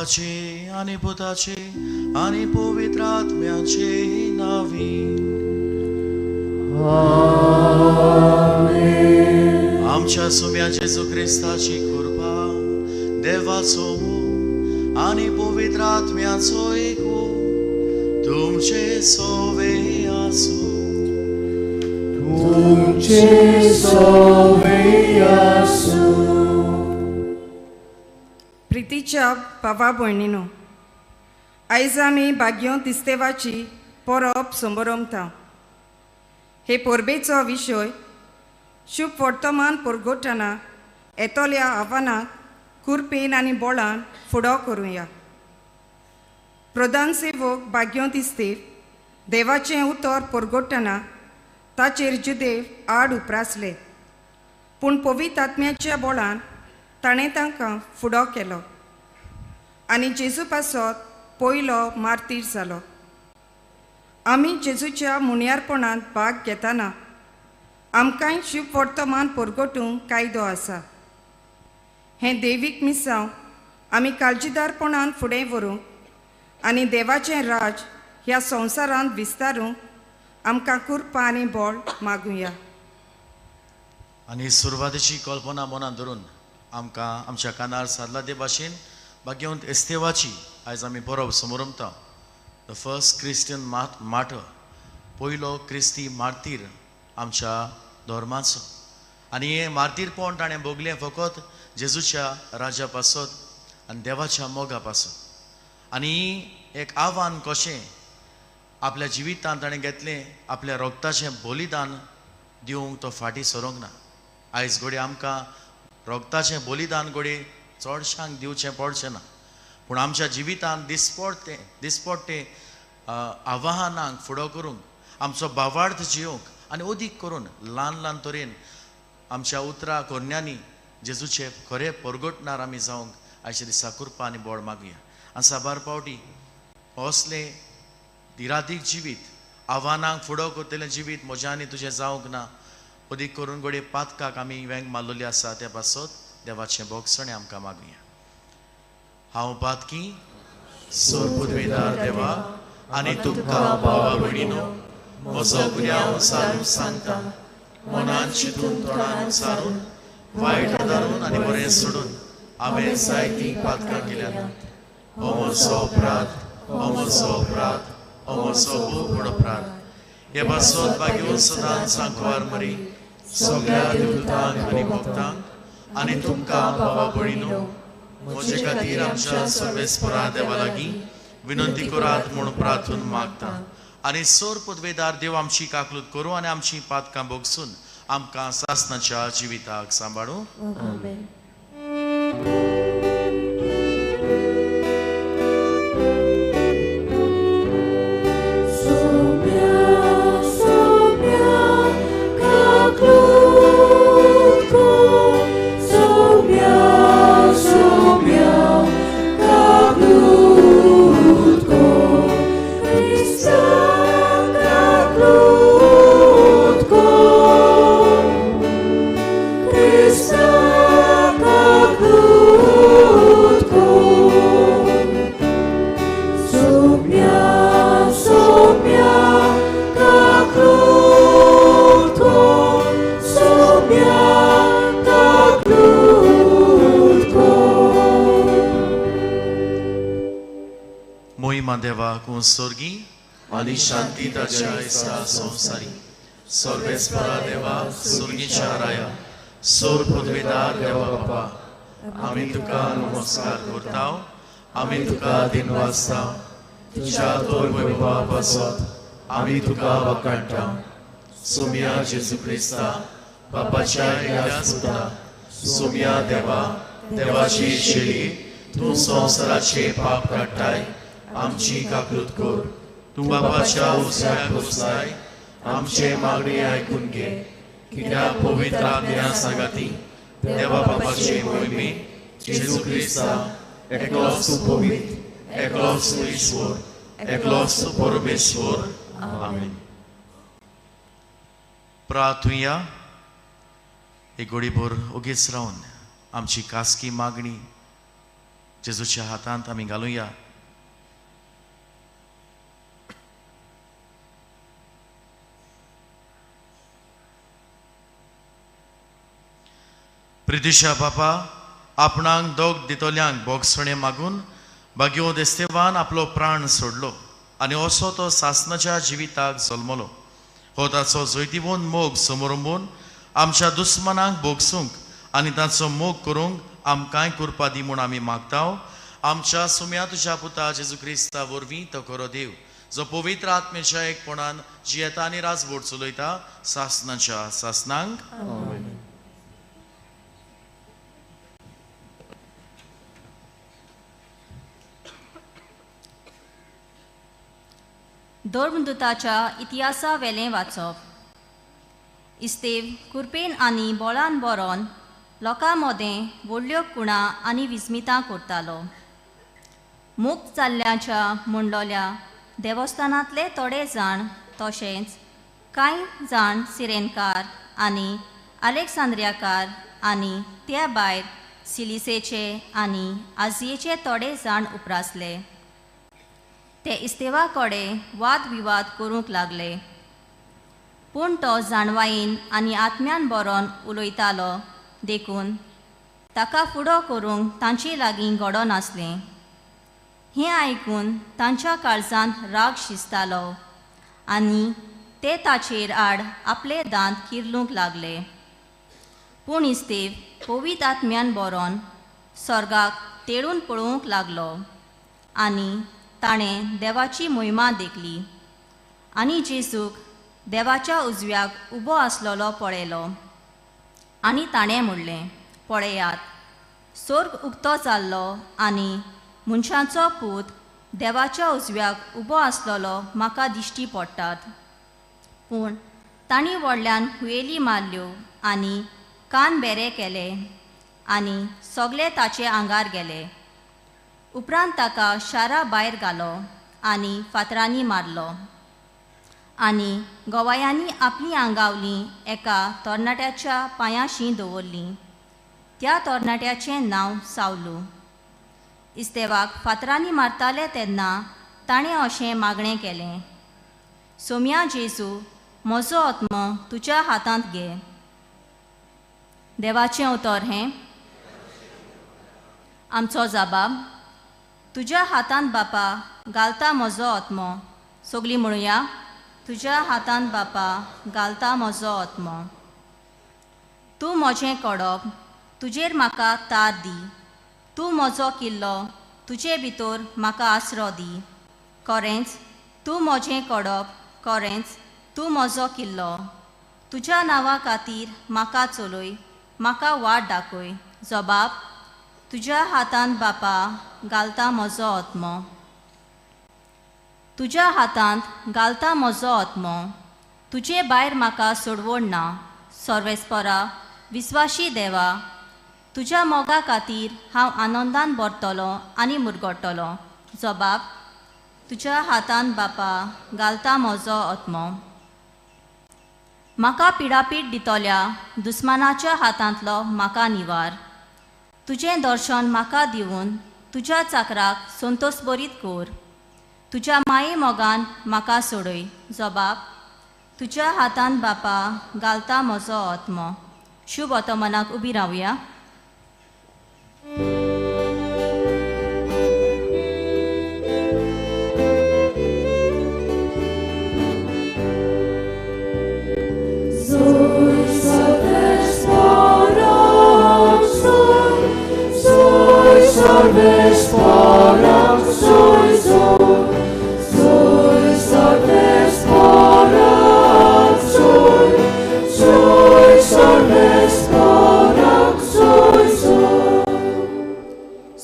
बापाचे आणि पुताचे आणि पवित्र आत्म्याचे नावे आमच्या सुम्या जेजू ख्रिस्ताची कृपा देवाचो मोग आणि पवित्र आत्म्याचो एकू तुमचे सोवे आसू तुमचे सोवे आसू. प्रितीच्या भावा भयणीनो, आयज आमी भाग्यो तिस्तेवाची परब संबरमता. हे परबेचो विशय शुभ वर्तमान परगोटना येतोल्या आव्हानाक कुरपेन आनी बोळान फुडो करुया. प्रधान सेवक भाग्यो तिस्तेव देवाचें उतर परगोटना ताचेर जुदेव आड उप्रासले, पूण पवित्र आत्म्याच्या बोळान ताणें तांकां फुडो केलो आनी जेजू पासत पयलो मार्तीर जालो. आमी जेजूच्या मुनियारपणांत भाग घेतना आमकांय शुभ वर्तमान परगोटूंक कायदो आसा. हें दैवीक मिसांव आमी काळजीदारपणान फुडें व्हरूंक आनी देवाचें राज ह्या संवसारांत विस्तारूंक आमकां कृपा आनी बळ मागुया. आणि सुरवातेची कल्पना मनात धरून आमकां आमच्या कानार सादला ते भाशेन भाग्यवंत एस्तेवाची आयज आमी परब समोरमता. द फर्स्ट क्रिस्टियन मार्टर, पयलो क्रिस्ती मार्तीर आमच्या धर्माचो. आनी हें मार्तीरपण ताणें भोगलें फकत जेजूच्या राजा पासत आनी देवाच्या मोगा पासत. आनी एक आव्हान कशें आपल्या जिवितांत ताणें घेतलें, आपल्या रगताचें बलिदान दिवंक तो फाटीं सरोंक ना. आयज घोडे आमकां रगताचें बलिदान घोडे चडशांक दिवचें पडचें ना, पूण आमच्या जिवितांत दिसपट्टे आव्हानांक फुडो करूंक आमचो भावार्थ जियोंक आनी अदीक करून ल्हान ल्हान तरेन आमच्या उतरां कोन्यांनी जेजूचे खरें परगोटणार आमी जावंक आयच्या दिसा कृपा आनी बळ मागुया. आनी साबार पावटी असलें दिरातीक जिवीत, आव्हानांक फुडो करतलें जिवीत म्हजें आनी तुजें जावंक ना. अदीक करून घोडे पातकाक आमी वेंग मारलेली आसा, त्या पासत देवाचें बोगसणें आमकां मागुया. हांव पातकी सोर पुदवेदार देवा आनी तुमकां भावा भयणीनो म्हजो गुन्यांव सारून सांगता. मनान चिंतून तोंडान सारून वायट धरून आनी बरें सोडून हांवें जायतीं पातकां केल्यात. हो म्हजो अपराध, हो म्हजो अपराध, हो म्हजो खूब व्हड अपराध. हे पासत भाग्यवंत सदांच सांकवार मरी सगळ्या देवतांक आनी भक्तांक आनी तुमकां भावा भयणीनो म्हजे खातीर आमच्या सर्वेस्परा देवा लागीं विनंती करात म्हूण प्रार्थून मागता. आनी सोर पदवेदार देव आमची काकलूत करूं आनी आमची पातकां भोगसून आमकां सासणाच्या जिविताक सांबाळूं. आमेन. देवाक स्वर्गी आनी शांती ताच्या दिसा संवसारी. सर्वेस्परा देवा स्वर्गीच्या राया सोर पदवेदार देवा बापा, आमी तुका नमस्कार करता, आमी तुका दिन वाजता. तुज्या तोर वैभवा पासत आमी तुका वखाणटा. सुम्या जेजू क्रिस्ता बापाच्या एकल्याच पुता, सुम्या देवा देवाची शेळी, तूं संवसाराचे पाप काडटाय, आमची काकलूत कर. तूं बापाच्या उजव्याक बसलाय, आमचे मागणी आयकून घे. कित्याक पवित्र आत्म्या सांगाती देवा बापाचे मोहिमे जेजू क्रिस्ता एकलोच तूं पवित्र, एकलोच तूं ईश्वर, एकलोच तूं परमेश्वर. आमेन. प्रार्थुया. एक घडीभर ओगीच रावन आमची खासगी मागणी जेजूच्या हातांत आमी घालुया. प्रितीच्या बापा, आपणाक दोग दितोल्यांक बोगसणे मागून भाग्योद एस्तेवान आपलो प्राण सोडलो आनी असो तो सासनाच्या जिविताक जल्मलो. हो ताचो जैतिवून मोग समोरंबून आमच्या दुस्मनांक बोगसूंक आनी ताचो मोग करूंक आमकांय करपा दी म्हूण आमी मागताव. आमच्या सुम्या तुज्या पुता जेजू क्रिस्ता वरवीं तो खरो देव, जो पवित्र आत्मेच्या एकपणान जियेता आनी राजवट चलयता सासनाच्या सासनांक. धर्मदुताच्या इतिहासा वेलें वाचप. इस्तेव कुरपेन आनी बोळान बरोन लोकां मदें व्हडल्यो कुणां आनी विस्मितां करतालो. मुक्त जाल्ल्याच्या म्हणलोल्या देवस्थानांतले थोडे जाण तशेंच कांय जाण सिरेनकार आनी आलेक्सांद्रियाकार आनी त्या भायर सिलिसेचे आनी आजियेचे थोडे जाण उप्रासले. ते इस्तेवा कडेन वाद विवाद करूंक लागले. पूण तो जाणवायेन आनी आत्म्यान बरोन उलयतालो देखून ताका फुडो करूंक तांचे लागीं घडो नासलें. हें आयकून तांच्या काळजांत राग शिजतालो आनी ते ताचेर आड आपले दांत किर्लूंक लागले. पूण इस्तेव पवित्र आत्म्यान बरोन स्वर्गाक तेडून पळोवंक लागलो आनी ताणें देवाची महिमा देखली आनी जेजूक देवाच्या उजव्याक उबो आसलोलो पळयलो. आनी ताणें म्हणलें, पळयात, स्वर्ग उक्तो जाल्लो आनी मनशाचो पूत देवाच्या उजव्याक उबो आसलोलो म्हाका दिश्टी पडटात. पूण तांणी व्हडल्यान हुयेली मारल्यो आनी कान बेरे केले आनी सगळे ताचे आंगार गेले. उपरांत ताका शारा भायर घालो आनी फातरांनी मारलो आनी गवायांनी आपली आंगावलीं एका तरणाट्याच्या पांयाशी दवरलीं. त्या तरणाट्याचें नांव सावलू. इस्तेवाक फातरांनी मारताले तेन्ना ताणें अशें मागणें केलें, सोम्या जेजू, म्हजो आत्मो तुज्या हातांत घे. देवाचें उतर हें. आमचो जबाब, तुज्या हातांत बापा घालता म्हजो आत्मो. सगळीं म्हणुया, तुज्या हातांत बापा घालता म्हजो आत्मो. तूं म्हजें कडप, तुजेर म्हाका तार दी. तूं म्हजो किल्लो, तुजे भितर म्हाका आसरो दी. खरेंच तूं म्हजें कडप, खरेंच तूं म्हजो किल्लो. तुज्या नांवा खातीर म्हाका चलय, म्हाका वाट दाखय. जबाब, तुज्या हातांत बापा घालता म्हजो आत्मो. तुज्या हातांत घालता म्हजो आत्मो. तुजे भायर म्हाका सोडवण ना. सर्वेस्परा विस्वाशी देवा, तुज्या मोगा खातीर हांव आनंदान भरतलो आनी मुरगडटलो. जबाब, तुज्या हातांत बापा घालता म्हजो आत्मो. म्हाका पिडापीड दितोल्या दुस्मानाच्या हातांतलो म्हाका निवार. तुजें दर्शन म्हाका दिवन तुज्या चाकराक संतोश बरीत कर. तुज्या माये मोगान म्हाका सोडय. जबाब, तुज्या हातांत बापा घालता म्हजो आत्मो. शुभ वर्तमानाक उबी रावया.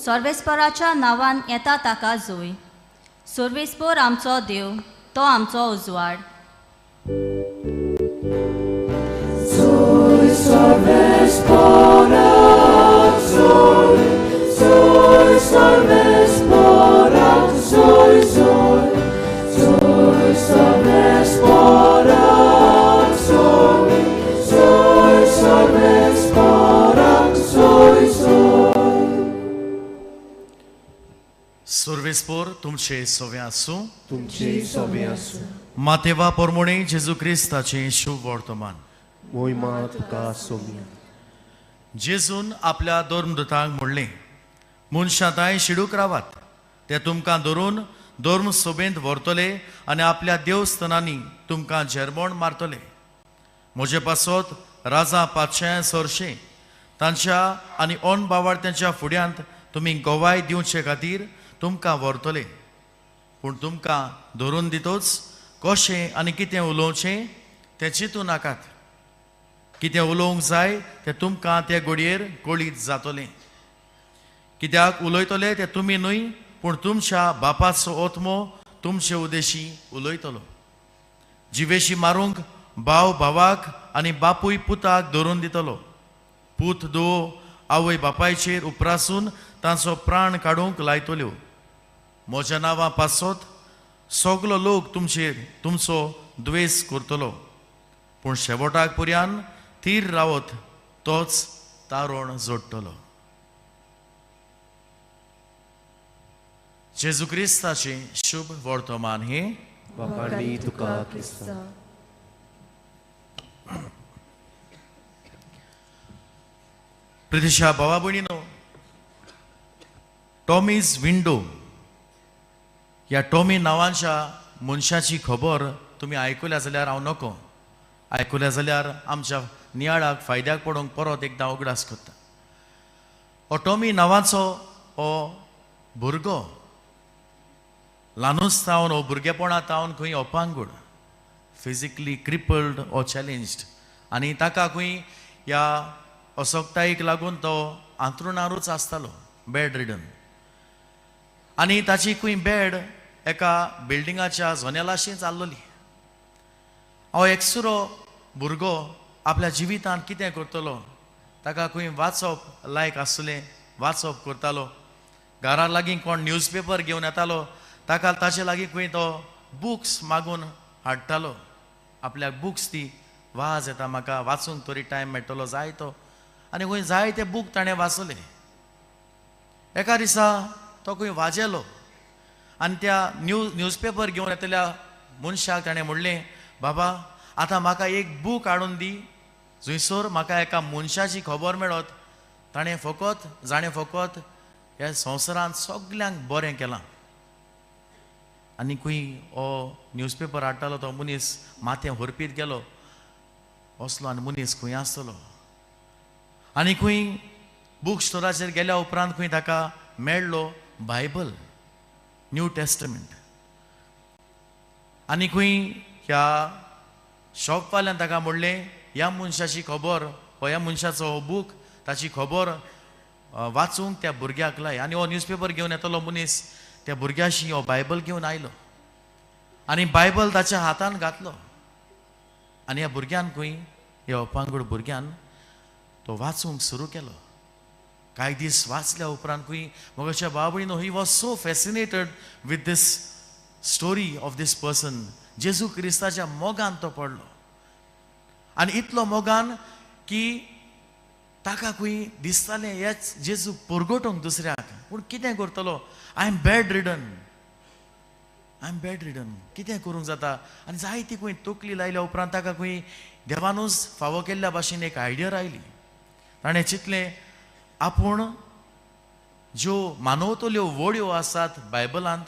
सर्वेस्पराच्या नांवान येता ताका जोय. सर्वेस्पर आमचो देव, तो आमचो उजवाड. सोबेस्पोर तुमचे सोवे आसूं. तुमचे सोबे आसूं. मातेवा पोरमोणी जेजू क्रिस्ताचे शुभ वर्तमान. मोहिमा तुका सोमिया. जेजून आपल्या धर्मदूतांक म्हणलें, मनशांताय शिडूक रावात. ते तुमकां धरून धर्म सोबेंत व्हरतले आनी आपल्या देवस्थानांनी तुमकां जेरमोण मारतले. म्हजे पासत राजा पातशें सरशें तांच्या आनी ओन बावार्थ्यांच्या फुड्यांत तुमी गोवाय दिवचे खातीर तुमकां व्हरतले. पूण तुमकां धरून दितोच कशें आनी कितें उलोवचें तें चिंतूं नाकात. कितें उलोवंक जाय तें तुमकां ते घडयेर कळीत जातलें. कित्याक उलयतले तें तुमी न्हय, पूण तुमच्या बापाचो ओत्मो तुमचे उदेशी उलयतलो. जिवेशी मारूंक भाव भावाक आनी बापूय पुताक धरून दितलो. पूत धुवो आवय बापायचेर उपरासून तांचो प्राण काडूंक लायतल्यो. म्हज्या नांवा पासत सगलो लोक तुमचो द्वेस करतलो. पूण शेवटाक पर्यान थीर रावत तोच तारण जोडटलो. जेजू क्रिस्ताचे शुभ वर्तमान हे. वखाणी तुका क्रिस्ता. प्रितीच्या भावा भयणीनो, टॉमीज विंडो ह्या टॉमी नांवाच्या मनशाची खबर तुमी आयकल्या जाल्यार हांव नको. आयकल्या जाल्यार आमच्या नियाळाक फायद्याक पडोवंक परत एकदां उगडास करता. हो टॉमी नांवाचो हो भुरगो ल्हानूच तावन हो भुरगेपणा तावन खंय अपांगूड, फिजिकली क्रिपल्ड ओ चॅलेंज्ड, आनी ताका खंय ह्या अशक्तायेक लागून तो अंथरुणारूच आसतालो, बेड रिडन. आनी ताची खंय बेड एका बिल्डिंगाच्या जनेलाशी चाललोली. हो एकसुरो भुरगो आपल्या जिवितांत कितें करतलो, ताका खंय वाचप लायक आसलें, वाचप करतालो. घरा लागीं कोण न्यूजपेपर घेवन येतालो ताका ताचे लागीं खंय तो बुक्स मागून हाडटालो. आपल्याक बुक्स ती वाज येता, म्हाका वाचूंक तरी टायम मेळटलो जाय तो. आनी खंय जाय ते बूक ताणें वाचले. एका दिसा तो खंय वाजेलो आनी त्या न्यूजपेपर घेवन येतल्या मनशाक ताणें म्हणलें, बाबा आतां म्हाका एक बूक हाडून दी जंयसर म्हाका एका मनशाची खबर मेळत. ताणें फकत ह्या संवसारांत सगल्यांक बरें केलां. आनी खंय हो न्यूजपेपर हाडटालो तो मनीस माथें हरपीत गेलो, वचलो आनी मनीस खंय आसतलो. आनी खंय बूक स्टोराचेर गेल्या उपरांत खंय ताका मेळ्ळो बायबल, न्यू टेस्टमेंट. आनी खंय ह्या शॉपवाल्यान ताका म्हणलें, ह्या मनशाची खबर, ह्या मनशाचो हो बूक ताची खबर वाचूंक त्या भुरग्याक लाय. आनी हो न्यूजपेपर घेवन येतलो मनीस त्या भुरग्याशी हो बायबल घेवन आयलो आनी बायबल ताच्या हातान घातलो. आनी ह्या भुरग्यान खंय, ह्या अपांगूड भुरग्यान तो वाचूंक सुरू केलो. कांय दीस वाचल्या उपरांत खंय मोगाच्या बाबळीनो he was so fascinated with this story of this person. जेजू क्रिस्ताच्या मोगान तो पडलो आनी इतलो मोगान की ताका खंय दिसतालें हेच जेजू परगटोंक दुसऱ्याक. पूण कितें करतलो, आय एम बेड रिडन, कितें करूंक जाता. आनी जायती खंय तकली लायल्या उपरांत ताका खंय देवानूच फावो केल्ल्या भाशेन एक आयडिया आयली. ताणें चिंतलें, आपूण ज्यो मानवतल्यो वड्यो आसात बायबलांत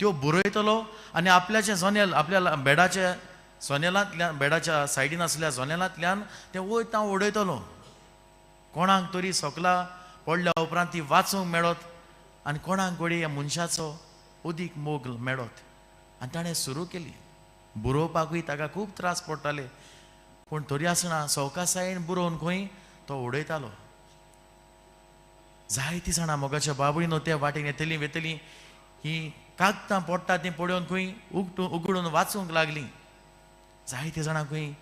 त्यो बरयतलो आनी आपल्याचें जनेल, आपल्या बेडाच्या जनेलांतल्यान, बेडाच्या सायडीन आसलेल्या जनेलांतल्यान तें वयता उडयतलो. कोणाक तरी सकला पडल्या उपरांत ती वाचूंक मेळत आनी कोणाक घडी ह्या मनशाचो उदीक मोग मेळत. आनी ताणें सुरू केली. बरोवपाकूय ताका खूब त्रास पडटाले, पूण तरी आसतना सवकासायेन बरोवन खंय तो उडयतालो. जायतीं जाणां मोगाच्या बाबळीनो त्या वाटेन येतलीं वेतलीं ही कागदां पडटा तीं पळोवन खंय उगडून वाचूंक लागलीं. जायतीं जाणां खंय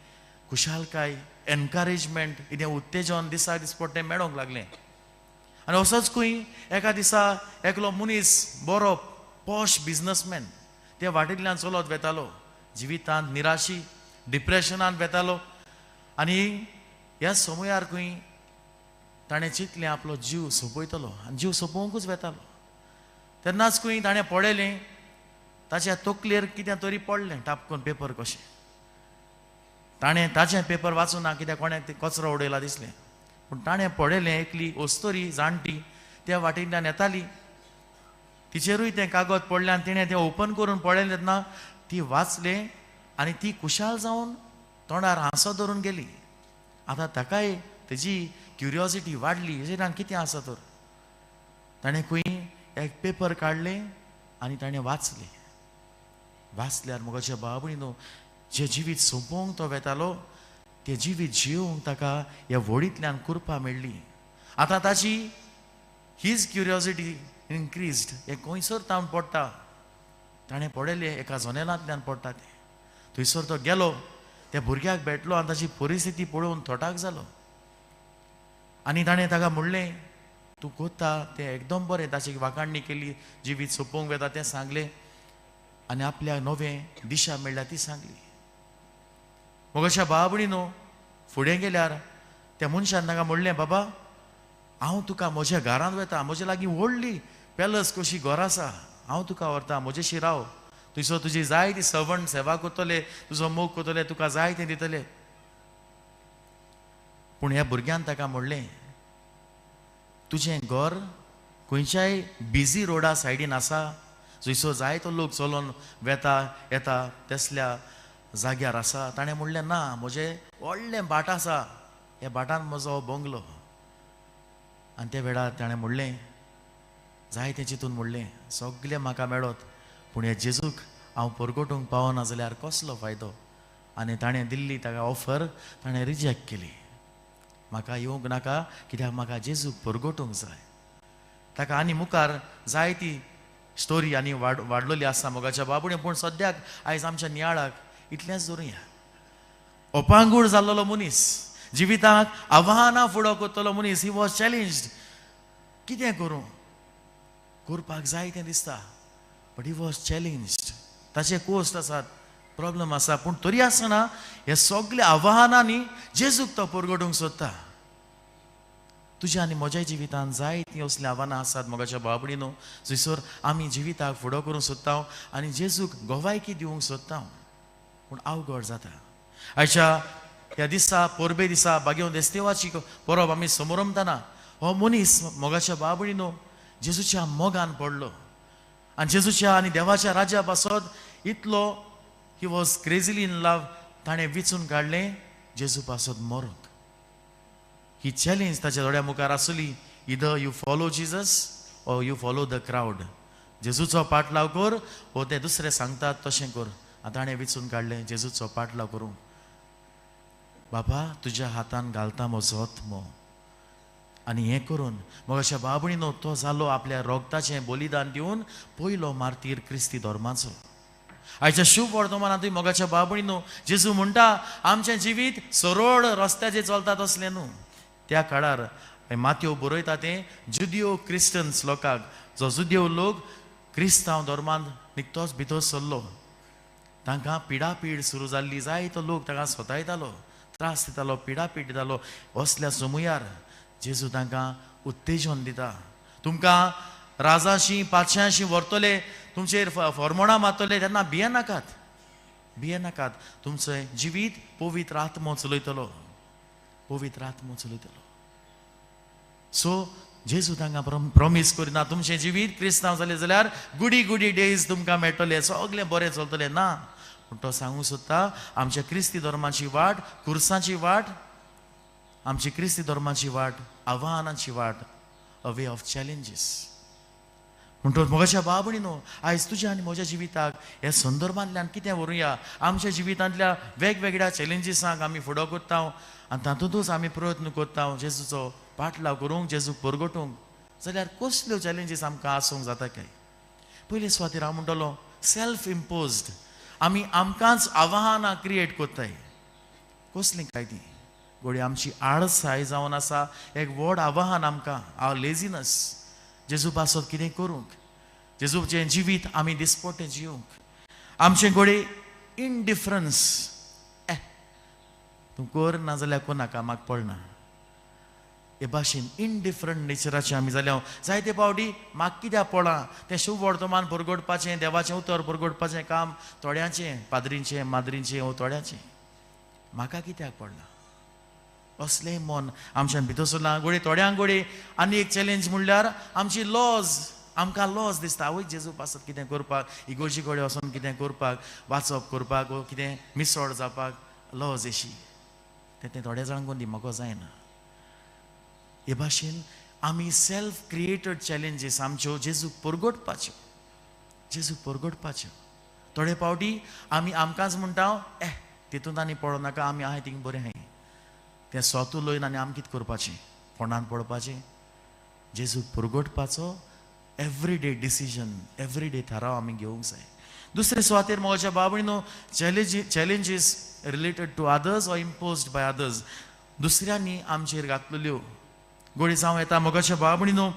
खुशालकाय, एनकरेजमेंट, कितें उत्तेजन दिसाक दिसपट्टें मेळोंक लागलें. आनी असोच खंय एका दिसा एकलो मनीस बरो पॉश बिजनसमॅन त्या वाटेंतल्यान चलत वेतालो. जिवितांत निराशी, डिप्रेशनांत वेतालो. आनी ह्या समयार खंय ताणें चिंतलें आपलो जीव सोंपयतलो आनी जीव सोंपोवंकूच वेतालो. तेन्नाच खंय ताणें पळयलें ताच्या तकलेर कितें तरी पडलें टापकून पेपर कशें. ताणें ताचें पेपर वाचूं ना कित्याक कोणें ते कचरो उडयला दिसलें. पूण ताणें पळयलें एकली ओस्तोरी जाणटी त्या वाटेंतल्यान येताली. तिचेरूय तें कागद पडलें आनी तिणें तें ओपन करून पळयलें तेन्ना ती वाचलें आनी ती खुशाल जावन तोंडार हांसो धरून गेली. आतां ताकाय तेजी क्युरियोसिटी वाडली, हेजेर कितें आसा तर. ताणें खंय एक पेपर काडलें आनी ताणें वाचलें. वाचल्यार मुगाच्या बाबडीनो जें जिवीत सोंपोवंक तो वेतालो तें जिवीत जियोवंक ताका ह्या व्हडींतल्यान कुरपा मेळ्ळी. आतां ताची हीज क्युरियोसिटी इनक्रीज्ड. हें खंयसर तावन पडटा. ताणें पळयलें एका जनेलांतल्यान पडटा तें. थंयसर तो गेलो, त्या भुरग्याक भेटलो आनी ताची परिस्थिती पळोवन थोटाक जालो. आनी ताणें ताका म्हणलें तूं कोत्ता तें एकदम बरें. ताची वाखाणणी केली, जिवीत सोंपोवंक वेता तें सांगलें आनी आपल्याक नवें दिशा मेळ्ळ्या ती सांगली. मग अशा बाबडीनो फुडें गेल्यार त्या मनशान ताका म्हणलें बाबा हांव तुका म्हज्या घरांत वेता, म्हजे लागीं व्हडली पॅलस कशी घर आसा, हांव तुका व्हरता, म्हजेशी राव. थंयसर तुजी जाय ती सर्वंट सेवा करतले, तुजो मोग करतले, तुका जाय तें दितले. पूण ह्या भुरग्यान ताका म्हणलें तुजें घर खंयच्याय बिजी रोडा सायडीन आसा जंयसर जायतो लोक चलोन वेता येता तसल्या जाग्यार आसा. ताणें म्हणलें ना, म्हजें व्हडलें भाट आसा, ह्या भाटान म्हजो बंगलो. आनी त्या वेळार ताणें म्हणलें जाय तें चिंतून म्हणलें सगळें म्हाका मेळत पूण ह्या जेजूक हांव परगटूंक पावना जाल्यार कसलो फायदो. आनी ताणें दिल्ली ताका ऑफर ताणें रिजेक्ट केली. म्हाका येवंक नाका कित्याक म्हाका जेजूक परगटूंक जाय. ताका आनी मुखार जाय ती स्टोरी आनी वाडलेली आसा मोगाच्या बाबुडें. पूण सद्याक आयज आमच्या नियाळाक इतलेंच धरुया. अपांगूळ जाल्लो मनीस, जिवितांत आव्हानां फुडो करतलो मनीस, ही वॉज चॅलेंज्ड. कितें करूं, करपाक जाय तें दिसता बट ही वॉज चॅलेंज्ड. ताचे कोस्ट आसात, प्रॉब्लम आसा, पूण तरी आसतना हे सगळे आव्हानांनी जेजूक तो परगटूंक सोदता. तुज्या आनी म्हज्या जिवितांत जाय ती असलीं आव्हानां आसात मोगाच्या बाबडीनो जंयसर आमी जिविताक फुडो करूंक सोदता आनी जेजूक गोवायकी दिवंक सोदता पूण अवघड जाता. आयच्या ह्या दिसा परबे दिसा बागेवन देस्तेवाची परब आमी समोरमतना हो मनीस मोगाच्या बाबडीनो जेजूच्या मोगान पडलो आनी जेजूच्या आनी देवाच्या राज्या पासत इतलो ही वॉज क्रेझिली इन लव. ताणें विचून काडलें जेजू पासत मरोंक. ही चॅलेंज ताच्या दोळ्या मुखार आसली. Either you follow Jesus or you follow the crowd. जेजूचो पाटलाव कर वो ते दुसरे सांगतात तशें कर. आतां ताणें विचून काडलें जेजूचो पाटलाव करूंक. बाबा तुज्या हातान घालता म्हजो आत्मो. आनी हें करून मग अशा बाबडीनो तो जालो आपल्या रोगताचें बलिदान दिवन पयलो मार्तीर क्रिस्ती धर्माचो. आयच्या शुभ वर्तमानांतूय मोगाच्या बाबडीनो जेजू म्हणटा आमचें जिवीत सरळ रस्त्याचेर चलता तसलें न्हू. त्या काळार मातयो बरयता तें जुदियो क्रिस्टन्स लोकांक, जो जुदियो लोक क्रिस्तांव धर्मांत निकतोच भितर सरलो, तांकां पिडापीड सुरू जाल्ली. जायतो लोक ताका स्वतायतालो, त्रास दितालो, पिडापीड दितालो. असल्या समयार जेजू तांकां उत्तेजन दिता. तुमकां राजाशी पातशांशी व्हरतले, तुमचेर फॉर्मोणां मारतले तेन्ना भियेनाकात, भियेनाकात. तुमचें जिवीत पवित्र आत्मो चलयतलो, पवित्र आत्मो चलयतलो. सो जेजू तांकां प्रॉमीस करिना तुमचें जिवीत क्रिस्तांव जालें जाल्यार गुडी गुडी डेज तुमकां मेळटले, सगळें बरें चलतलें ना. पूण तो सांगूंक सोदता आमच्या क्रिस्ती धर्माची वाट, कुर्सांची वाट, आमची क्रिस्ती धर्माची वाट आव्हानांची वाट, अ वे ऑफ चॅलेंजीस. म्हणटच मोगाच्या बाबडीनो आयज तुज्या आनी म्हज्या जिविताक ह्या संदर्भांतल्यान कितें व्हरुया. आमच्या जिवितांतल्या वेगवेगळ्या चॅलेंजीसांक आमी फुडो करता आनी तातूंतूच आमी प्रयत्न करता जेजूचो पाटलाव करूंक, जेजूक परगटूंक. जाल्यार कसल्यो चॅलेंजीस आमकां आसूंक जाता काय? पयले सुवातेर हांव म्हणटलो सेल्फ इम्पोज्ड. आमी आमकांच आव्हानां क्रिएट कोत्ताय. कसलीं काय ती? घोडी आमची आळसाय जावन आसा एक व्हड आव्हान आमकां, आवर लेजिनस. जेजू पासत कितें करूंक, जेजूचें जिवीत आमी दिसपट्टें जिवंक. आमचें घोडी इनडिफरन्स, तूं कर ना जाल्यार कोनाका, म्हाका पडना. हे भाशेन इनडिफरंट नेचराचे आमी जाल्या जायते फावटी म्हाका कित्याक पडला तें शुभ वर्तमान परगडपाचें देवाचें उतर परगडपाचें काम थोड्यांचें पाद्रींचें माद्रींचें वो थोड्यांचें म्हाका कित्याक पडला असलें मन आमच्यान भितर सरलां गोडे थोड्यांक गोडे आनी एक चॅलेंज म्हणल्यार आमची लॉज आमकां लॉज दिसता आवय जेजू पासत कितें करपाक इगोर्जी कडेन वचोन कितें करपाक वाचप करपाक वो कितें मिसळ जावपाक लॉज अशी तें थोड्या जाणांक दिमागो जायना हे भाशेन आमी सेल्फ क्रिएटेड चॅलेंजीस आमच्यो जेजूक परगडपाच्यो थोडे फावटी आमी आमकांच म्हणटा तितूंत आनी पडो नाका आमी आहाय थिंग बरें आहाय तें स्वतू लयन आनी आमी कितें करपाचें फोंडान पडपाचें जेजूक परगडपाचो एवरीडे डिसिजन एवरीडे थाराव आमी घेवंक जाय दुसरे सुवातेर म्हज्या बाबडीनो challenges related to others or imposed by others दुसऱ्यांनी आमचेर घातलेल्यो गोडी जावं येता मोगाच्या बाबडीनो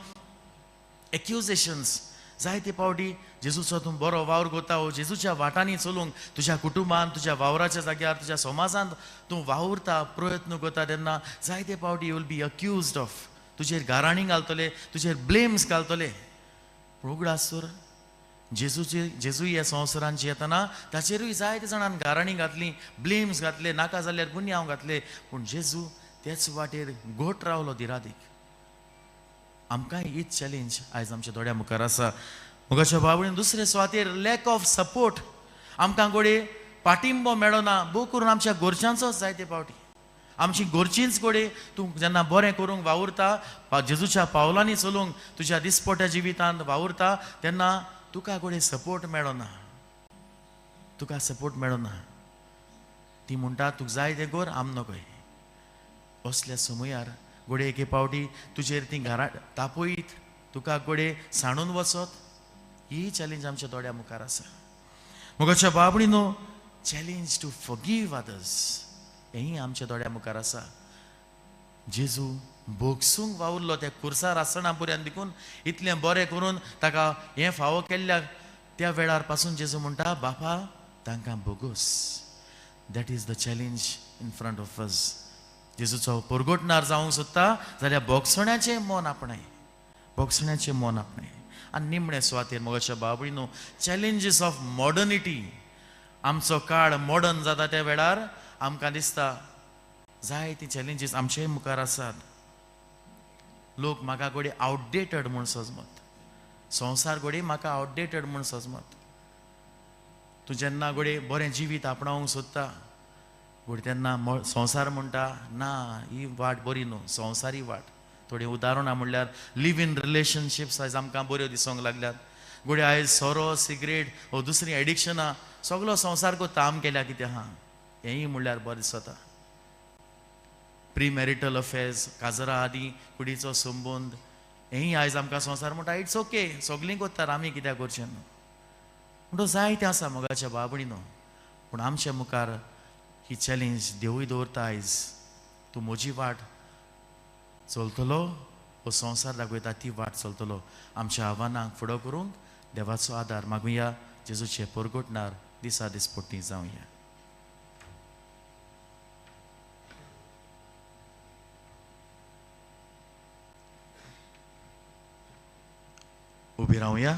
एक्युजेशन्स जायते फावटी जेजूचो तूं बरो वावर करता हो जेजूच्या वाटांनी चलूंक तुज्या कुटुंबान तुज्या वावराच्या जाग्यार तुज्या समाजांत तूं वावुरता प्रयत्न करता तेन्ना जायते फावटी you will B accused of तुजेर गाराणी घालतले तुजेर ब्लेम्स घालतले पूण उगड आसुर जेजू ह्या संवसारांत येतना ताचेरूय जायते जाणांन गाराणी घातली ब्लेम्स घातले नाका जाल्यार गुन्यांव घातले पूण जेजू तेच वाटेर गोट रावलो दिरादीक आमकांय हीच चॅलेंज आयज आमच्या दोळ्या मुखार आसा मुगाच्या बाबडीन दुसरे सुवातेर लॅक ऑफ सपोर्ट आमकां गोडे पाठिंबो मेळना भोव करून आमच्या घरच्यांचोच जायते फावटी आमची घरचींच गोडे तूं जेन्ना बरें करूंक वावुरता जेजूच्या पावलांनी चलूंक तुज्या दिसपट्या जिवितांत वावुरता तेन्ना तुका गोडे सपोर्ट मेळना ती म्हणटा तुका जाय तें कर आम नकय असल्या समयार गोडे एके फावटी तुजेर ती घरा तापयत तुका गोडे सांडून वचत ही चॅलेंज आमच्या दोळ्या मुखार आसा मुगाच्या बाबडीनो चॅलेंज टू फॉरगिव्ह अदर्स हेंय आमच्या दोळ्या मुखार आसा जेजू भोगसूंक वावुरलो त्या खुर्सार आसतना पर्यंत देखून इतलें बरें करून ताका हें फावो केल्ल्या त्या वेळार पासून जेजू म्हणटा बापा तांकां भोगोस that is the challenge in front of us जेजूचो परगटणार जावंक सोदता जाल्यार भोगसण्याचें मन आपणाय आनी निमणे सुवातेर मोगाच्या बाबडीनो चॅलेंजीस ऑफ मॉडर्निटी आमचो काळ मॉडर्न जाता त्या वेळार आमकां दिसता जायती चॅलेंजीस आमचे मुखार आसात लोक म्हाका गोडे आउटडेटेड म्हूण सजमत संवसार गोडे म्हाका आउटडेटेड म्हूण सजमत तूं जेन्ना गोडे बरें जिवीत आपणावंक सोदता गोडे तेन्ना संवसार म्हणटा ना ही वाट बरी न्हू संवसारी वाट थोडी उदाहरणां म्हणल्यार लिव इन रिलेशनशिप्स आयज आमकां बऱ्यो दिसोंक लागल्यात गोडे आयज सोरो सिगरेट वो दुसरी एडिक्शनां सगलो संवसार को ताम केल्या कितें आहा हेंय म्हणल्यार बरें दिसता प्री मॅरिटल अफेर्स काजरा आदी कुडीचो संबंद हेंय आयज आमकां संवसार म्हणटा इट्स ओके सगलीं करतात आमी कित्याक करचें न्हू म्हणटो जायतें आसा मोगाच्या बाबडीनो पूण आमच्या मुखार ही चॅलेंज देवूय दवरता आयज तूं म्हजी वाट चलतलो हो संवसार दाखयता ती वाट चलतलो आमच्या आव्हानांक फुडो करूंक देवाचो आदार मागुया जेजूचे परगटणार दिसा दिसपट्टी जावया उबी रावया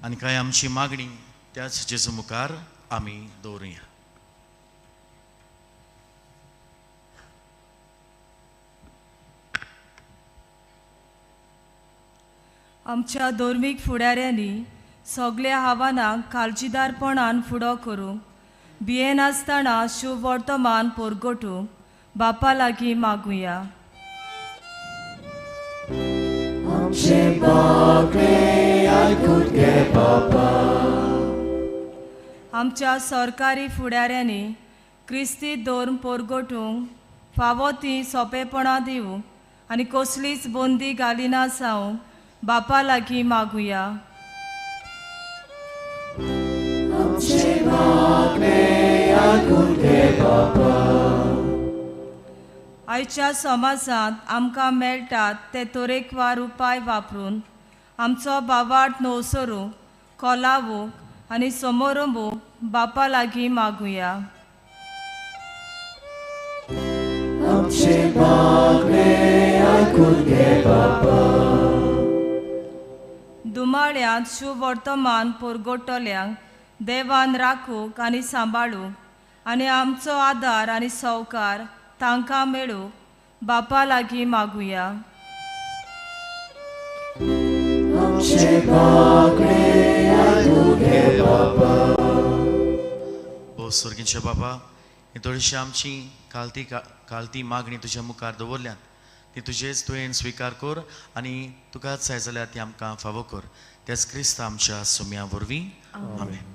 आनी काय आमची मागणी त्याच जेजू मुखार आमी दवरुया आमच्या धर्मीक फुडाऱ्यांनी सगल्या आव्हानांक काळजीदारपणान फुडो करूंक भियेन आसतना शुभ वर्तमान परगटूंक बापा लागीं मागुया आमच्या सरकारी फुडाऱ्यांनी क्रिस्ती धर्म परगटूंक फावो ती सोंपेपणां दिवंक आनी कसलीच बंदी घालिना जावंक बापा लागीं मागुया आयच्या समाजांत आमकां मेळटात ते तरेकवार उपाय वापरून आमचो बावार्थ न्हवसरूंक कोलावूंक आनी समारंभूंक बापा लागीं मागुया आमचे मागणे ऐकून घे बाबा. दुमाळ्यांत शुभ वर्तमान पोरगोटल्यांक देवान राखूंक आनी सांबाळूंक आनी आमचो आदार आनी सवकार तांकां मेळूंक बापा लागीं मागुया. आमचे मागणे ऐकून घे बाबा. ओ स्वर्गीचे बाबा, ही थोडीशी आमची कालती मागणी तुज्या मुखार दवरल्यात, ती तुजेच तुवें स्विकार कर आनी तुकाच जाय जाल्यार ती आमकां फावो कर. तेच क्रिस्त आमच्या सुम्या वरवीं. आमेन.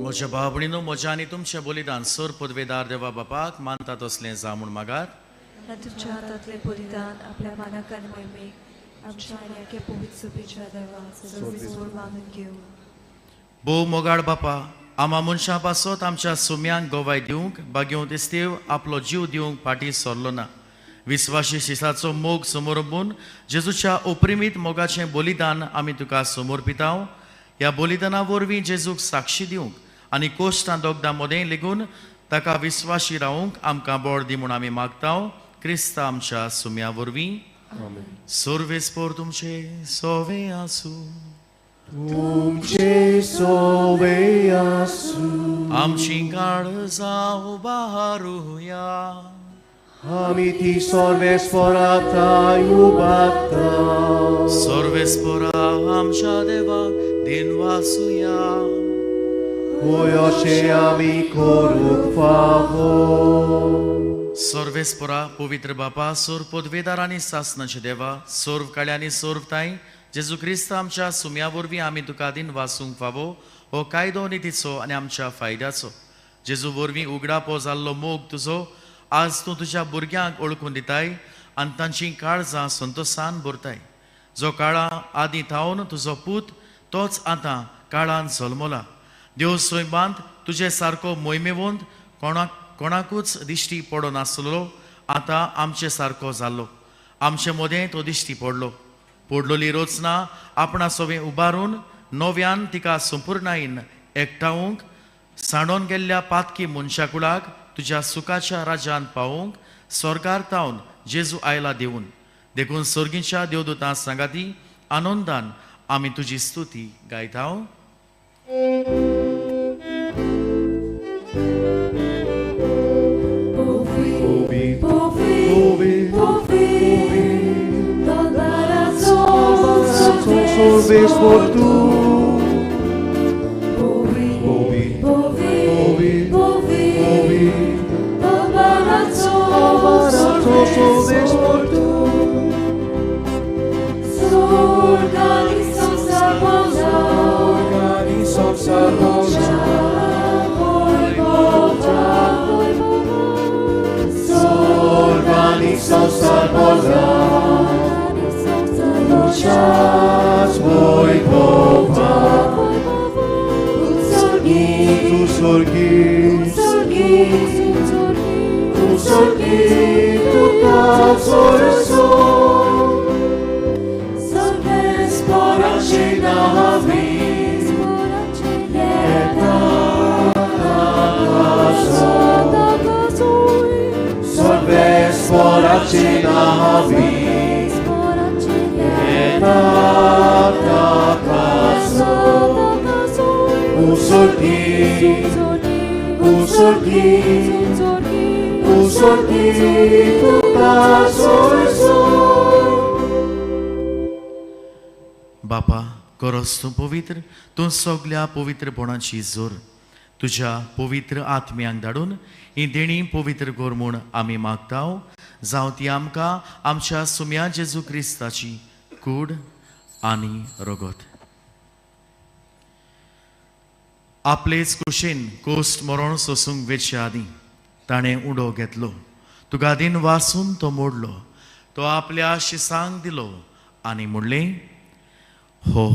म्हज्या भावभयणीनो, म्हज्या आनी तुमचें बलिदान सोर पदवेदार देवा बापाक मानता तसलें जा म्हूण मागात. तुमच्या हातांतले बलिदान आपल्या मानाक आनी मोहिमेक आमच्या आनी आख्या पवित्र सुपीच्या देवाक सगळीं मानून घेवं. भोव मोगाळ बापा, आमा मनशां पासत आमच्या सुम्यांक गोवाय दिवंक बागेवंत इस्तेव आपलो जीव दिवंक फाटीं सरलो ना. विस्वाशी शिसाचो मोग समोरंबून जेजूच्या अप्रिमीत मोगाचें बलिदान आमी तुका समर्पितांव. ह्या बलिदाना वरवीं जेजूक साक्षी दिवंक आनी कोश्टां दोगदां मदें लेगून ताका विस्वाशी रावंक आमकां बळ दी म्हूण आमी मागतांव. क्रिस्त आमच्या सुम्या वरवीं. सर्वेस्पोर तुमचे सोवे आसूं. तुमचे सोवे आसूं. आमची काळजां उबारुया. आमी ती सर्वेस्परांताय उबारता. सर्वेस्पोरा आमच्या देवाक दिनवासुया. होय अशें आमी करूंक फावो. सर्वेस्पोरा पवित्र बापा, सोर पदवेदार आनी सासनाचे देवा, सोर्व काळ्या आनी सोर्वताय जेजू क्रिस्त आमच्या सुम्या वरवीं आमी तुका दिन वासूंक फावो. हो कायदो नितीचो आनी आमच्या फायद्याचो. जेजू वरवीं उगडापो जाल्लो मोग तुजो आज तूं तुज्या भुरग्यांक ओळखून दिताय आनी तांची काळजां संतोशान भरताय. जो काळा आदी थावन तुजो पूत तोच आतां काळान जल्मला. देव सोयबांत तुजे सारको मोहिमेवंत कोणाकूच दिश्टी पडो नासलो, आतां आमचे सारको जाल्लो. आमचे मदें तो दिश्टी पडलोली रोचना आपणा सोबे उबारून नव्यान तिका संपूर्णायेन एकठावंक सांडोन गेल्ल्या पातकी मनशाकुळाक तुज्या सुखाच्या राज्यान पावोवंक स्वर्गार तावन जेजू आयला देऊन देखून सर्गीच्या देवदूतां सांगाती आनंदान आमी तुजी स्तुती गायताव. Sorvespor tu. Sorvespor tu. Sorganisom sarboza. Sorganisom sarboza. Czas mój powoli. Sporacie nami, बापा गरज तूं पवित्र तूं सगल्या पवित्रपणाची जोर तुज्या पवित्र आत्म्यांक धाडून ही देणी पवित्र कर म्हूण आमी मागताव जावं ती आमकां आमच्या सुम्या जेजू क्रिस्ताची कूड आनी रगत आपलेच कुशेन कोस्ट मरण सोसूंक वेच्या आदीं ताणें उडो घेतलो तुका दिन वासून तो मोडलो तो आपल्या शिसांक दिलो आनी म्हणलें हो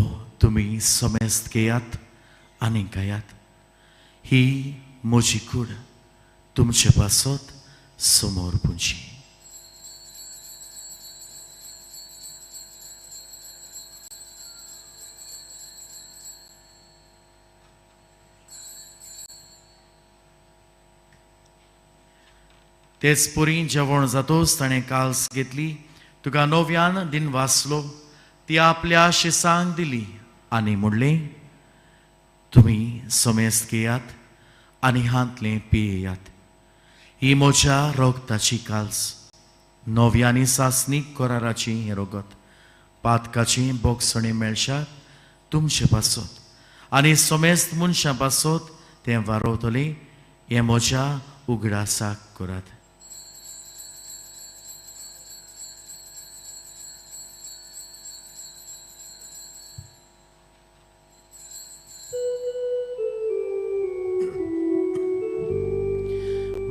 तुमी समेस्त घेयात आनी गायात ही म्हजी कूड तुमचे पासत समोर पुंजी तेच पुरी जेवण जातोच ताणें काल्स घेतली तुका नव्यान दिन वाचलो ती आपल्या शिसांक दिली आनी म्हणलें तुमी समेस्त घेयात आनी हातले पियेयात ही म्हज्या रोगताची काल्स नव्यानी सासनीक कराराची हें रगत पातकाची बोगसणी मेळशात तुमचे पासत आनी समेस्त मनशां पासत तें वारोवतले हें म्हज्या उगडासाक करात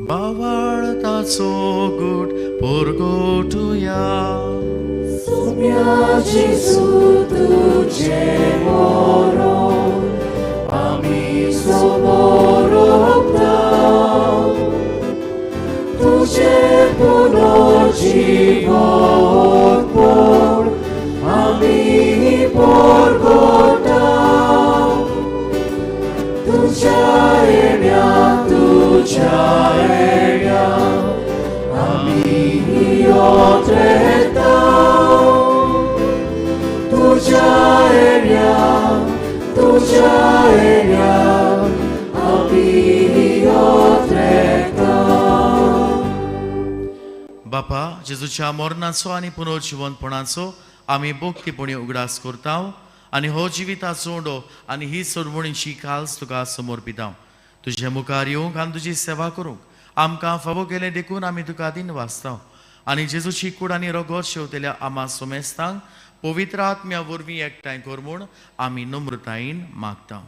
बावाळताचो गोट पोरगोटुया Sumia Jesu tudzie moro, ami soborobna, tudzie puno żywot por, ami porgota, tudzia emia, ami otreta. Tudzia enia, बापा जेजूच्या मरणाचो आनी पुनर्जीवनपणाचो आमी भोगतीपणी उगडास करताव आनी हो जिविताचो उडो आनी ही सोडवणीची काल्स तुका समर्पिताव तुजे मुखार येवंक आनी तुजी सेवा करूंक आमकां फावो केलें देखून आमी तुका दिन वाचताव आनी जेजूची कूड आनी रगत शेवतेल्या आमा सोमेस्तांक पवित्र आत्म्या वरवीं एकठांय कर म्हूण आमी नम्रतायेन मागता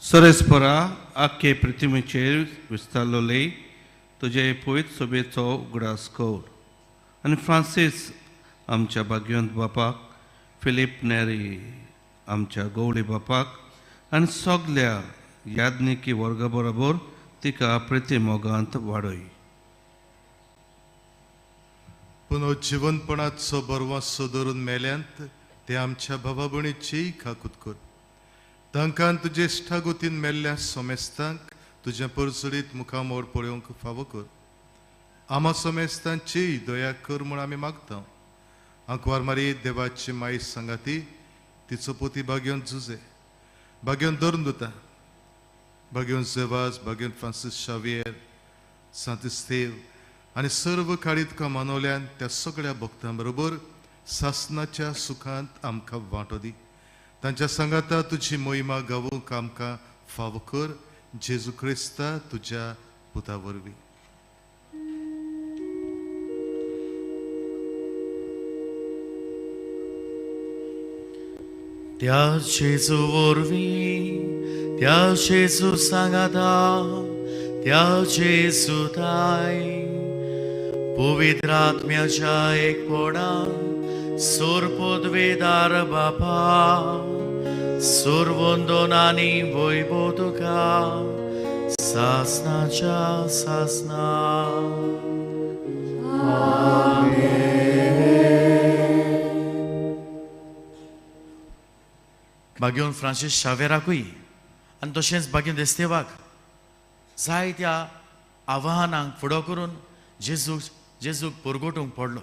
सरेस्परा आख्खे पृथ्वीचेर विस्तारलोले तुजे पवित्र सोबेचो उगडास कर आनी फ्रांसीस आमच्या भाग्यवंत बापाक फिलीप नेरी आमच्या गवळी बापाक आनी सगल्या याज्ञिकी वर्गा बरोबर तिका प्रति मोगांत वाडय पुनर्जीवनपणाचो बरवासो धरून मेल्यांत ते आमच्या भावा भयणीची खाकूत कर तांकां तुजे इश्टागोतीन मेल्ल्या सोमेस्तांक तुज्या परसडीत मुखामोर पळोवंक फावो कर आमा सोमेस्तांची दया कर म्हूण आमी मागता आंकवार मारी देवाची माई सांगाती तिचो पोती भाग्यवंत जुजे भाग्यवंत दोरंदुता भाग्यवंत जेवास भाग्यवंत फ्रांसीस शावियर सांतिस्तेव आनी सर्व काळी तुका मानवल्यान त्या सगळ्या भक्तां बरोबर सासनाच्या सुखांत आमकां वांटो दी तांच्या सांगाता तुजी मोहिमा गावूंक आमकां फावो कर जेजू क्रिस्ता तुज्या पुता वरवीं त्या जेजू वरवीं त्या जेजू सांगाता त्या जेजू ताय पवित्र आत्म्याच्या एकपणा सोरपोदवेदार बापा सोरवंदनानी वैभव तुका सासनाच्या सासना भाग्यवंत फ्रांसीस शावेराकूय आनी तशेंच भाग्यवंत एस्तेवाक जायत्या आव्हानांक फुडो करून जेजूक परगोटूंक पडलो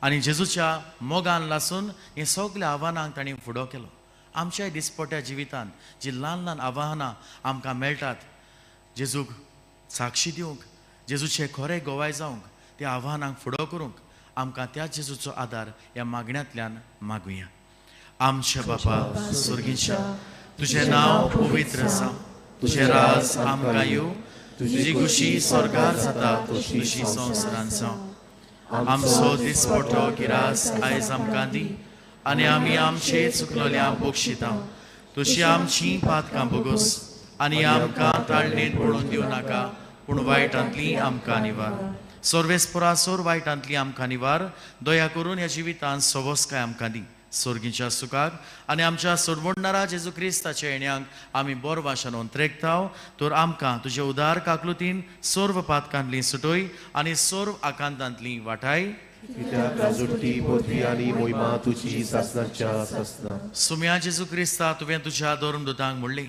आनी जेजूच्या मोगान लासून हे सगल्या आव्हानांक ताणें फुडो केलो. आमच्या दिसपट्या जिवितांत जी ल्हान ल्हान आव्हानां आमकां मेळटात जेजूक साक्षी दिवंक, जेजूचे खरें गोवाय जावंक, त्या आव्हानांक फुडो करूंक आमकां त्या जेजूचो आदार ह्या मागण्यांतल्यान मागुया. आमचे बापा सुर्गीच्या, तुझें नांव पवित्र जावं, तुझें राज आमकां येवं, तुजी खुशी स्वर्गार जाता तशी संवसारांत जावं. आमचो दिसपट्टो गिरास आयज आमकां दी आनी आमी आमचे चुकलोल्यांक बक्षिता. तुजी आमची पातकां बोगोस आनी आमकां ताळणेंत पडून दिवं नाका, पूण वायटांतली आमकां निवार. सर्वेस्परासोर वायटांतली आमकां निवार. दया करून ह्या जिवितांत सवस्काय आमकां दी स्वर्गीच्या सुखाक आनी आमच्या सोडवणारा जेजू क्रिस्ताच्या येण्याक आमी बरो भाशेन अंतरेकताव. तर आमकां तुजे उदार काकलुतीन सर्व पातकांतली सुटोय आनी सर्व आकांतांतली वाटाय. कित्याक राजुट्टी पदवी आनी मोहिमा तुजी सासणाच्या सासना. सुम्या जेजू क्रिस्ता तुवें तुज्या धर्मदुतांक म्हणलें,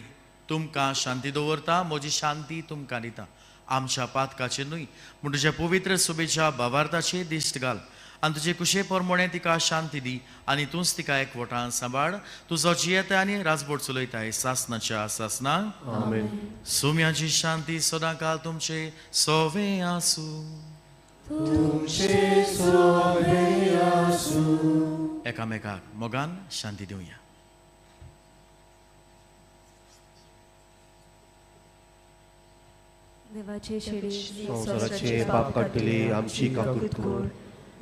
तुमकां शांती दवरता, म्हजी शांती तुमकां दिता. आमच्या पातकाचेर न्हय पूण तुज्या पवित्र सुबेच्या भावार्थाचेर दिश्ट घाल आनी तुजे कुशे प्रमाणे तिका शांती दी आनी तूंच तिका एकवटान सांबाळ. तुजो जियेता आनी राजभोट चलयताय सासणाच्या सासना. आमेन. सुम्याची शांती सदांकाळ तुमचे सोवे आसूं. तुमचे सोवे आसूं. एकामेकाक मोगान शांती दिवया. देवाचे शिडी संसाराचे पाप काडटले आमची काकूट कोर.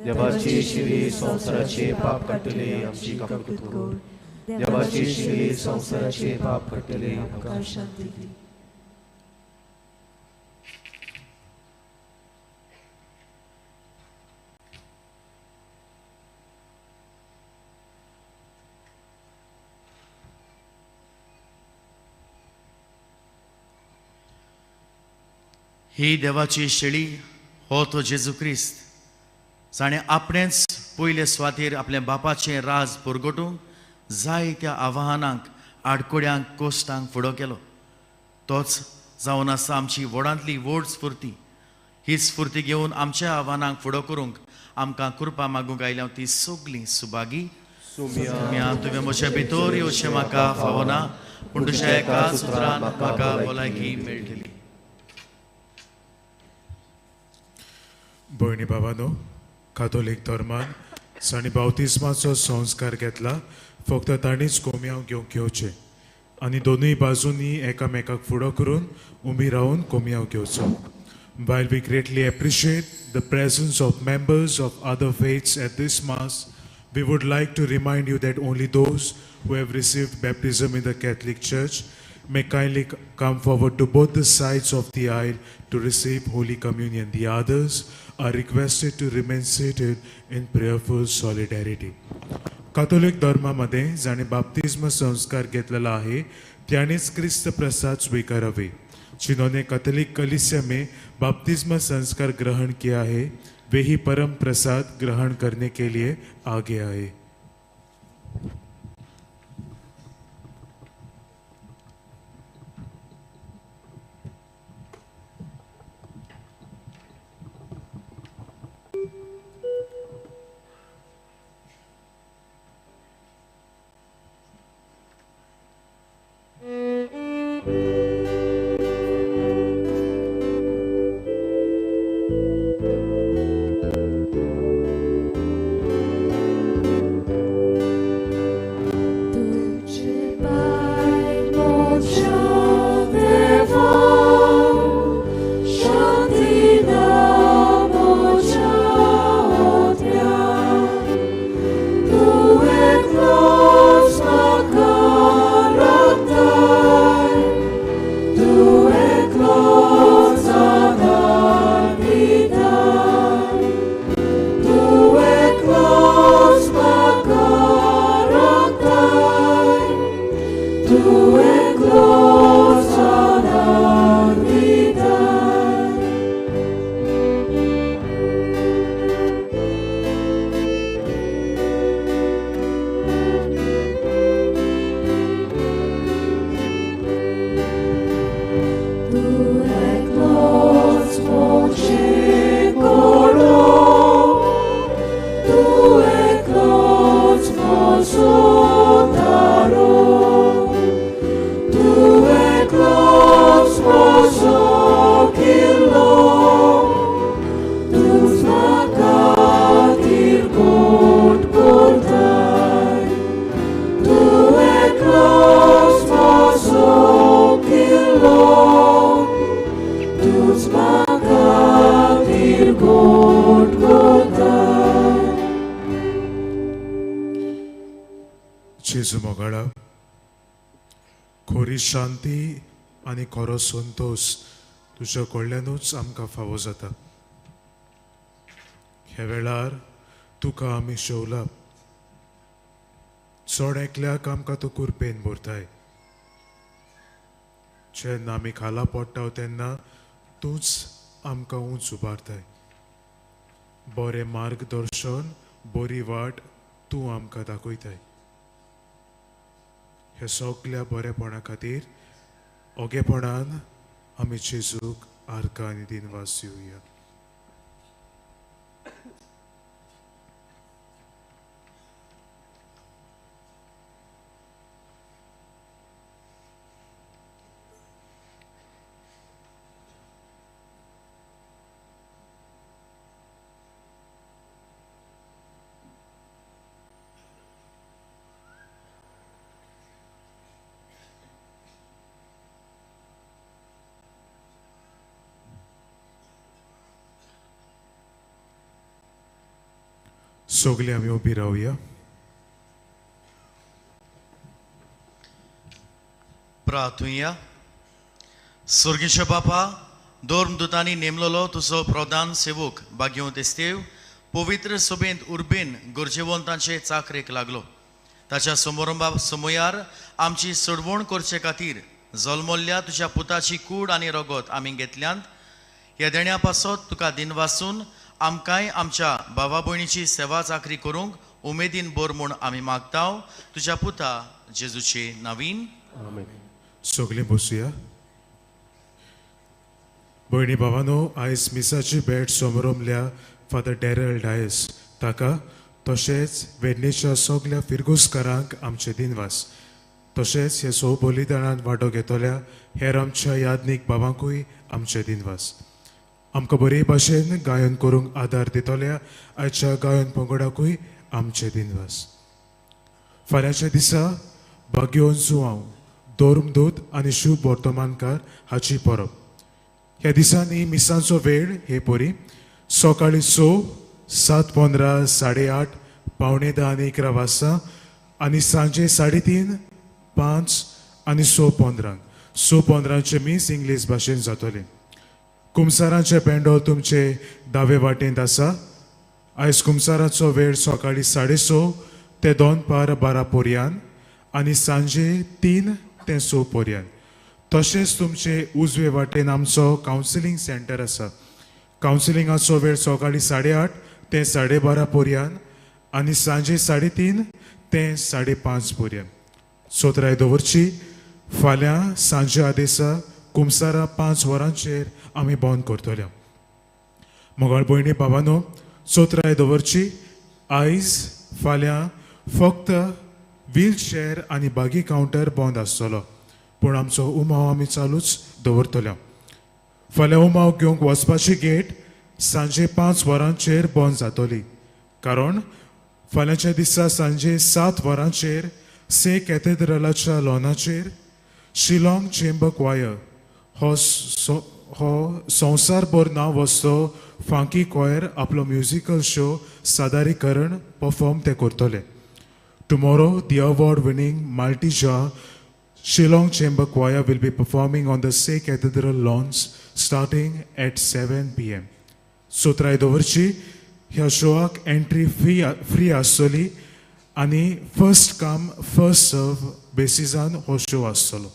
देवाची शिडी संसाराचे पाप काडटले आमची काकूट कोर. देवाची शिडी संसाराचे पाप काडटले आमकां शांती दी. ही देवाची शेळी हो तो जेजू क्रिस्त जाणें आपणेच पयले सुवातेर आपल्या बापाचें राज परगटूंक जायत्या आव्हानांक, आडकोड्यांक, कोश्टांक फुडो केलो. तोच जावन आसा आमची व्हडांतली व्हड स्फूर्ती. ही स्फूर्ती घेवन आमच्या आव्हानांक फुडो करूंक आमकां कृपा मागूंक आयल्या ती सगळीं सुभागी. सुम्या तुवें म्हज्या भितर येवचें म्हाका फावना, पूण तुज्या एका सुत्रान म्हाका भलायकी मेळटली. भयणी बाबांनो, कातोलीक धर्मान जाणी बावतिस्माचो संस्कार घेतला फक्त ताणीच कोमयाव घेवंक येवचे आनी दोनूय बाजूंनी एकामेकाक फुडो करून उबी रावन कोमयाव घेवचो. While we greatly appreciate the presence of members of other faiths at this Mass, we would like to remind you that only those who have received baptism in the Catholic Church may kindly come forward to both the sides of the aisle to receive Holy Communion. The others are requested to remain seated in prayerful solidarity. Catholic धर्मामध्ये जाणे बाप्तिस्म संस्कार घेतलेला आहे त्यानेच ख्रिस्त प्रसाद स्वीकारावे. जिन्होंने Catholic कलीसिया में बपतिस्मा संस्कार ग्रहण किया है वे ही परम प्रसाद ग्रहण करने के लिए आगे आए. Vida जेजू मोगाळा खोरी शांती आनी खरो संतोष तुज्या कडल्यानूच आमकां फावो जाता. ह्या वेळार तुका आमी शेवला. चड एकल्याक आमकां तूं कुरपेन भरताय. जेन्ना आमी खाला पडटा तेन्ना तूंच आमकां उंच उबारताय. बरें मार्गदर्शन बरी वाट तूं आमकां दाखयताय. हे सगळ्या बरेपणा खातीर ओगेपणान आमी जेजूक आर्गां आनी दिनवास दिवया. सगळीं आमी उबी रावया. प्रार्थुया. स्वर्गीय बापा, धर्मदूतांनी नेमलेलो तुजो प्रधान सेवक भाग्यवंत एस्तेव पवित्र सभेंत उर्बेन गरजेवंतांचे चाकरेक लागलो. ताच्या समयार आमची सोडवण करचे खातीर जल्मल्ल्या तुज्या पुताची कूड आनी रगत आमी घेतल्यांत. ह्या देण्या पासत तुका दिनवासून आमकांय आमच्या भावा भयणीची सेवा चाकरी करूंक उमेदीन बर म्हूण आमी मागताव. तुज्या पुता जेजूचे नांवीन. सगळीं बसुया. भयणी भावानो, आयज मिसाची भेट समोरमल्या फादर डॅरल डायस ताका तशेंच वेडणेच्या सगळ्या फिरगुसकारांक आमचे दिनवास. तशेंच हे सौ बलिदानांत वांटो घेतल्या हेर आमच्या यादनीक भावांकूय आमचे दिनवास. आमकां बरे भाशेन गायन करूंक आदार दितल्या आयच्या गायन पंगडाकूय आमचे दिनवास. फाल्यांच्या दिसा भाग्यवन सुवांव धर्मदूत आनी शुभ वर्तमानकार हाची परब. ह्या दिसांनी मिसांचो वेळ हे परी सकाळी 6, 7:15, 8:30, 9:45 आनी 11 वाजता आनी सांजे 3:30, 5 आनी 6:15. 6:15 मीस इंग्लीश भाशेन जातले. कुमसारांचे पेंडो तुमचे दावे वाटेंत आसा. आयज कुमसाराचो वेळ सकाळी 6:30 ते 2:12 पर्यंत आनी सांजे 3 ते 6 पर्यंत. तशेंच तुमचे उजवे वाटेन आमचो कावन्सिलींग सेंटर आसा. कावन्सिलिंगाचो वेळ सकाळी 8:30 ते 12:30 पर्यंत आनी सांजे 3:30 ते 5:30 पर्यंत. सोत्राय दवरची. फाल्यां सांजे आदेसा कुमसारा 5 वरांचेर आमी बंद करतले. मोगाळ भयणी भावानो, सोत्राय दवरची. आयज फाल्यां फक्त व्हीलचेअर आनी बागी कावंटर बंद आसतलो, पूण आमचो उमाव आमी चालूच दवरतले. फाल्यां उमाव घेवंक वचपाची गेट सांजे 5 वरांचेर बंद जातली, कारण फाल्यांच्या दिसा सांजे 7 वरांचेर से कॅथेड्रलाच्या लॉनाचेर शिलाँग चेंबर क्वायर हो संवसारभर नांव वचतो फांकी क्वायर आपलो म्युजिकल शो सादारीकरण परफॉर्म ते करतले. टुमोरो दी अवॉर्ड विनिंग माल्टीजा Shillong Chamber Choir will be performing on the Say Cathedral lawns starting at 7 p.m. Sotray dovarchi ह्या शोआक एंट्री फ्री आसतली आनी फर्स्ट कम फर्स्ट सर्व बेसिसान हो शो आसतलो.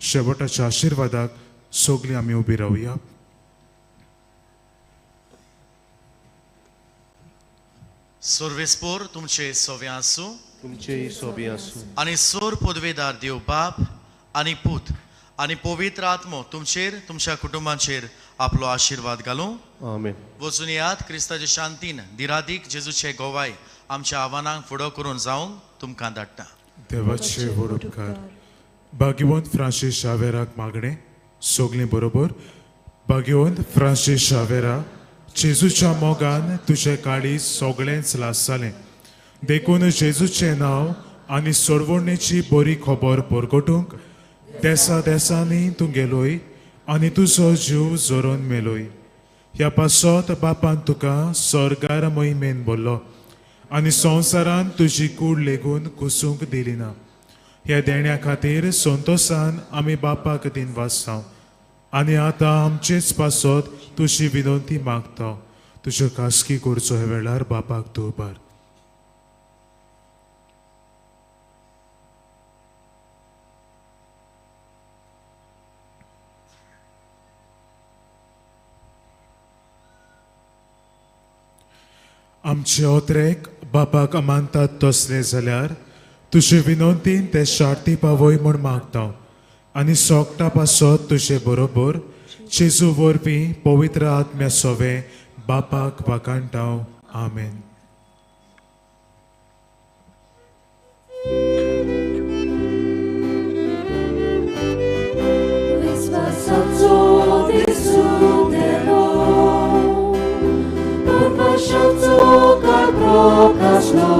शेवटाच्या आशिर्वादाक सगळीं आमी उबी रावया. सर्वेस्पोर तुमचे सोवे आसूं. तुमचे सोबी आसूं. आनी सोर पदवेदार देव बाप आनी पूत आनी पवित्र आत्मो तुमचेर तुमच्या कुटुंबांचेर आपलो आशिर्वाद घालूं. आमेन. वचून यात क्रिस्ताच्या शांतीन दिरादीक जेजूचे गोवाय आमच्या आव्हानांक फुडो करून जावंक तुमकां धाडटा. देवाचे व्हड उपकार. भाग्यवंत फ्रांसीस शावेराक मागणे. सगळीं बरोबर. भाग्यवंत फ्रांसीस शावेरा, जेजूच्या मोगान तुझे काळीज सगळेंच लासतालें. देखून जेजूचें नांव आनी सोडवणेची बरी खबर परगटूंक देसा देसांनी तूं गेलोय आनी तुजो जीव जोरोन मेलोय. ह्या पासत बापान तुका स्वर्गार मोहिमेन बोल्लो आनी संवसारान तुजी कूड लेगून कुसूंक दिली ना. ह्या देण्या खातीर संतोशान आमी बापाक दिन वाचता आनी आतां आमचेच पासत तुजी विनंती मागता. तुज्यो खासगी करचो हे वेळार बापाक तूं उबार. आमचे ओत्रेक बापाक मानतात तसले जाल्यार तुजे विनंतीन ते शार्ती पावय म्हूण मागता आनी सोगटा पासत तुजे बरोबर जेजू वरवीं पवित्र आत्म्या सोवे बापाक वाकाणटाव. आमेन. Wysłacaco dysudelo, podnosząco kar prokazno,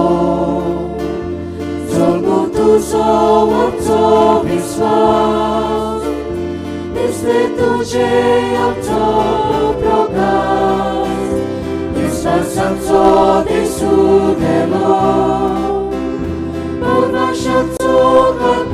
zolmu tu zołomco wysłał, wysły tu dzieją co prokaz. Wysłacaco dysudelo, podnosząco kar